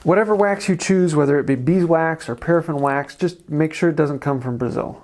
Whatever wax you choose, whether it be beeswax or paraffin wax, just make sure it doesn't come from Brazil.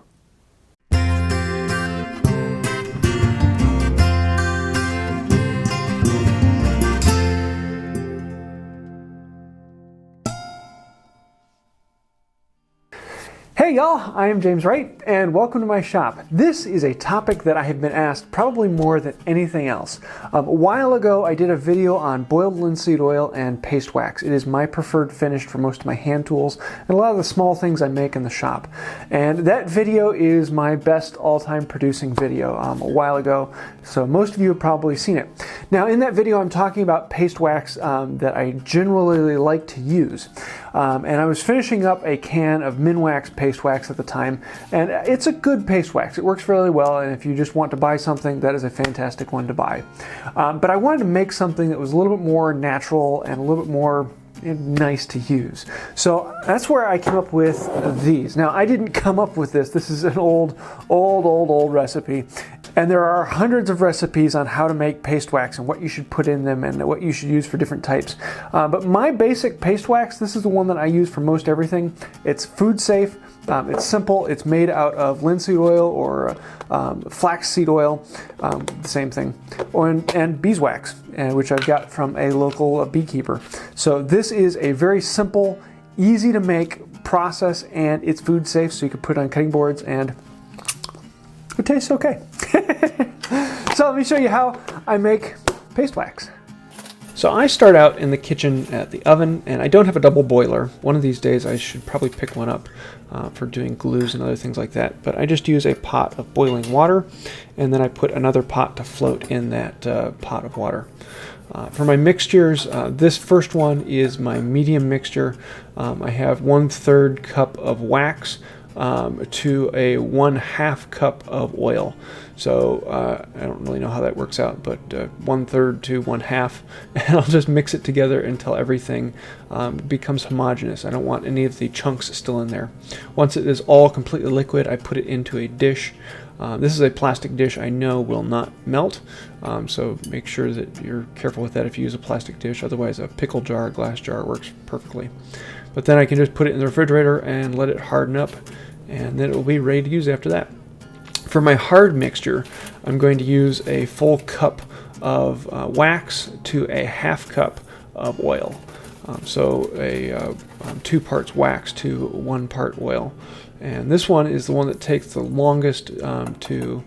Hey y'all, I am James Wright and welcome to my shop. This is a topic that I have been asked probably more than anything else. A while ago I did a video on boiled linseed oil and paste wax. It is my preferred finish for most of my hand tools and a lot of the small things I make in the shop. And that video is my best all-time producing video a while ago, so most of you have probably seen it. Now in that video I'm talking about paste wax that I generally like to use. And I was finishing up a can of Minwax paste wax at the time, and it's a good paste wax. It works fairly well, and if you just want to buy something, that is a fantastic one to buy. But I wanted to make something that was a little bit more natural and a little bit more nice to use. So that's where I came up with these. Now I didn't come up with this. This is an old recipe. And there are hundreds of recipes on how to make paste wax and what you should put in them and what you should use for different types. But my basic paste wax, this is the one that I use for most everything. It's food safe, it's simple, it's made out of linseed oil or flaxseed oil, the same thing, and beeswax, which I've got from a local beekeeper. So this is a very simple, easy to make process, and it's food safe, so you can put it on cutting boards and it tastes okay. So let me show you how I make paste wax. So I start out in the kitchen at the oven, and I don't have a double boiler. One of these days I should probably pick one up for doing glues and other things like that. But I just use a pot of boiling water, and then I put another pot to float in that pot of water. For my mixtures, this first one is my medium mixture. I have 1/3 cup of wax to a 1/2 cup of oil. So I don't really know how that works out, but 1/3 to 1/2, and I'll just mix it together until everything becomes homogeneous. I don't want any of the chunks still in there. Once it is all completely liquid, I put it into a dish. This is a plastic dish I know will not melt, so make sure that you're careful with that if you use a plastic dish. Otherwise a pickle jar, glass jar works perfectly. But then I can just put it in the refrigerator and let it harden up, and then it will be ready to use after that. For my hard mixture, I'm going to use a full cup of wax to a 1/2 cup of oil. So 2 parts wax to 1 part oil. And this one is the one that takes the longest to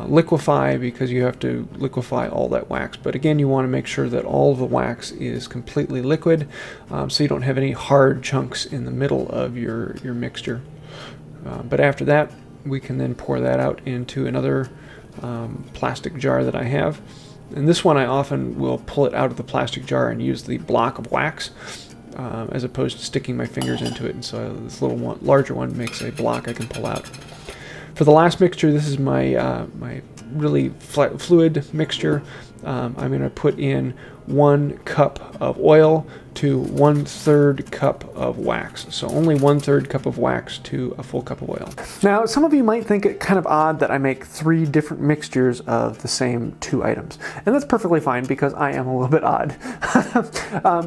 liquefy, because you have to liquefy all that wax. But again, you want to make sure that all of the wax is completely liquid, so you don't have any hard chunks in the middle of your mixture. But after that, we can then pour that out into another plastic jar that I have. And this one I often will pull it out of the plastic jar and use the block of wax as opposed to sticking my fingers into it. And so this little one, larger one, makes a block I can pull out. For the last mixture, this is my my really fluid mixture. I'm going to put in 1 cup of oil to 1/3 cup of wax. So only 1/3 cup of wax to a full cup of oil. Now, some of you might think it kind of odd that I make 3 different mixtures of the same 2 items. And that's perfectly fine, because I am a little bit odd.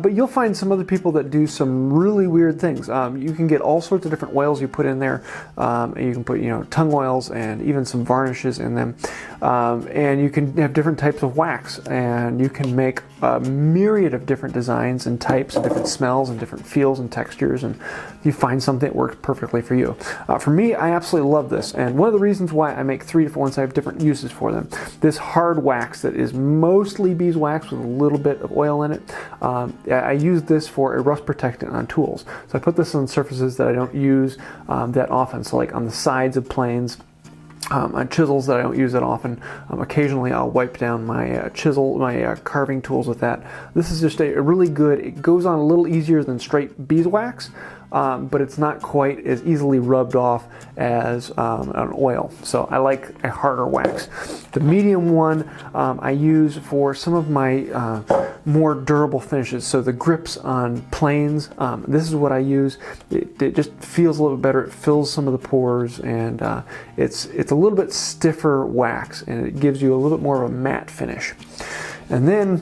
But you'll find some other people that do some really weird things. You can get all sorts of different oils you put in there. You can put, tongue oils and even some varnishes in them. And you can have different types of wax, and you can make a myriad of different designs and types and different smells and different feels and textures, and you find something that works perfectly for you. For me, I absolutely love this, and one of the reasons why I make 3 different ones, I have different uses for them. This hard wax that is mostly beeswax with a little bit of oil in it, I use this for a rust protectant on tools. So I put this on surfaces that I don't use that often, so like on the sides of planes, on chisels that I don't use that often. Occasionally I'll wipe down my my carving tools with that. This is just a really good, it goes on a little easier than straight beeswax, but it's not quite as easily rubbed off as an oil. So I like a harder wax. The medium one I use for some of my more durable finishes. So the grips on planes, this is what I use. It just feels a little bit better. It fills some of the pores, and it's a little bit stiffer wax, and it gives you a little bit more of a matte finish. And then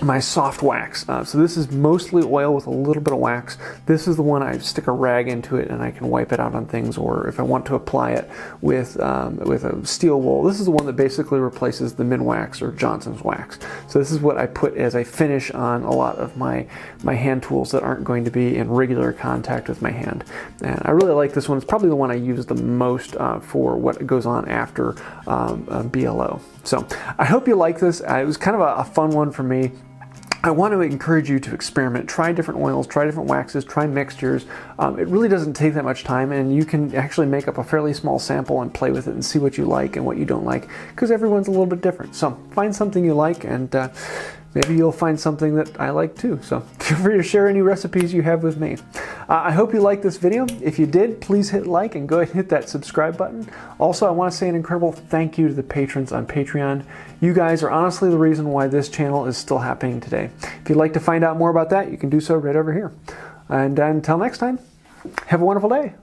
my soft wax. So this is mostly oil with a little bit of wax. This is the one I stick a rag into it and I can wipe it out on things, or if I want to apply it with a steel wool. This is the one that basically replaces the Minwax or Johnson's wax. So this is what I put as a finish on a lot of my hand tools that aren't going to be in regular contact with my hand. And I really like this one. It's probably the one I use the most for what goes on after BLO. So I hope you like this. It was kind of a fun one for me. I want to encourage you to experiment, try different oils, try different waxes, try mixtures. It really doesn't take that much time, and you can actually make up a fairly small sample and play with it and see what you like and what you don't like, because everyone's a little bit different. So find something you like, and maybe you'll find something that I like too. So feel free to share any recipes you have with me. I hope you liked this video. If you did, please hit like and go ahead and hit that subscribe button. Also, I want to say an incredible thank you to the patrons on Patreon. You guys are honestly the reason why this channel is still happening today. If you'd like to find out more about that, you can do so right over here. And until next time, have a wonderful day.